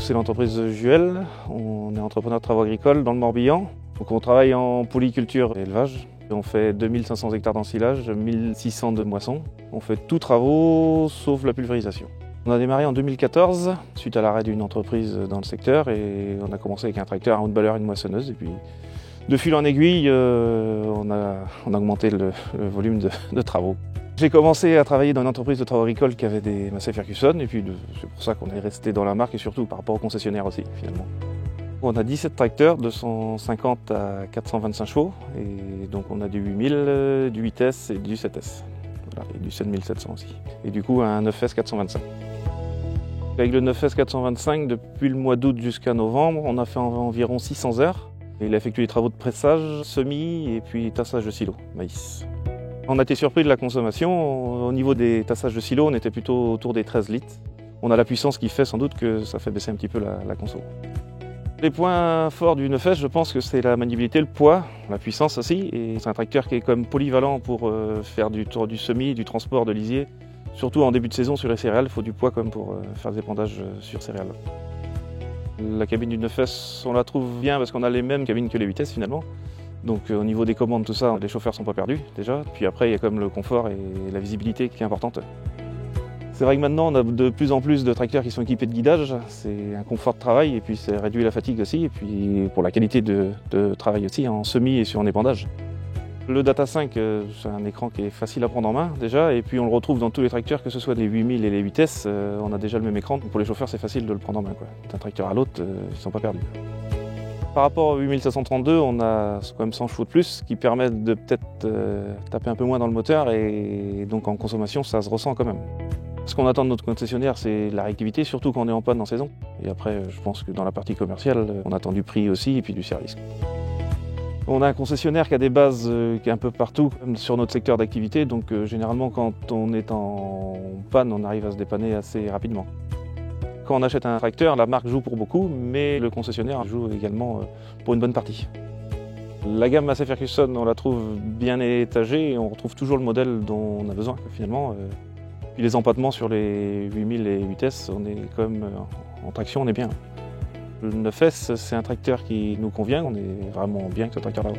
c'est l'entreprise Juel. On est entrepreneur de travaux agricoles dans le Morbihan. Donc on travaille en polyculture et élevage. On fait 2500 hectares d'ensilage, 1600 de moisson. On fait tous travaux sauf la pulvérisation. On a démarré en 2014 suite à l'arrêt d'une entreprise dans le secteur et on a commencé avec un tracteur à haute valeur et une moissonneuse. Et puis de fil en aiguille, on a augmenté le volume de travaux. J'ai commencé à travailler dans une entreprise de travaux agricoles qui avait des Massey Ferguson et puis c'est pour ça qu'on est resté dans la marque et surtout par rapport aux concessionnaires aussi finalement. On a 17 tracteurs de 150 à 425 chevaux et donc on a du 8000, du 8S et du 7S. Voilà, et du 7700 aussi. Et du coup un 9S 425. Avec le 9S 425, depuis le mois d'août jusqu'à novembre, on a fait environ 600 heures. Il a effectué les travaux de pressage, semis et puis tassage de silo, maïs. On a été surpris de la consommation. Au niveau des tassages de silo, on était plutôt autour des 13 litres. On a la puissance qui fait sans doute que ça fait baisser un petit peu la conso. Les points forts du 9S, je pense que c'est la maniabilité, le poids, la puissance aussi. Et c'est un tracteur qui est quand même polyvalent pour faire du semis, du transport de lisier. Surtout en début de saison sur les céréales, il faut du poids quand même pour faire des épandages sur céréales. La cabine du 9S, on la trouve bien parce qu'on a les mêmes cabines que les 8S finalement. Donc au niveau des commandes, tout ça, les chauffeurs ne sont pas perdus déjà. Puis après, il y a quand même le confort et la visibilité qui est importante. C'est vrai que maintenant, on a de plus en plus de tracteurs qui sont équipés de guidage. C'est un confort de travail et puis ça réduit la fatigue aussi. Et puis pour la qualité de travail aussi, en semis et en épandage. Le Data 5, c'est un écran qui est facile à prendre en main déjà. Et puis on le retrouve dans tous les tracteurs, que ce soit les 8000 et les 8S. On a déjà le même écran. Donc pour les chauffeurs, c'est facile de le prendre en main, quoi. D'un tracteur à l'autre, ils ne sont pas perdus. Par rapport au 8532, on a quand même 100 chevaux de plus qui permettent de peut-être taper un peu moins dans le moteur et donc en consommation, ça se ressent quand même. Ce qu'on attend de notre concessionnaire, c'est la réactivité, surtout quand on est en panne en saison. Et après, je pense que dans la partie commerciale, on attend du prix aussi et puis du service. On a un concessionnaire qui a des bases qui est un peu partout sur notre secteur d'activité, donc généralement quand on est en panne, on arrive à se dépanner assez rapidement. Quand on achète un tracteur, la marque joue pour beaucoup, mais le concessionnaire joue également pour une bonne partie. La gamme Massey Ferguson, on la trouve bien étagée et on retrouve toujours le modèle dont on a besoin finalement. Puis les empattements sur les 8000 et 8S, on est quand même en traction, on est bien. Le 9S, c'est un tracteur qui nous convient, on est vraiment bien avec ce tracteur-là.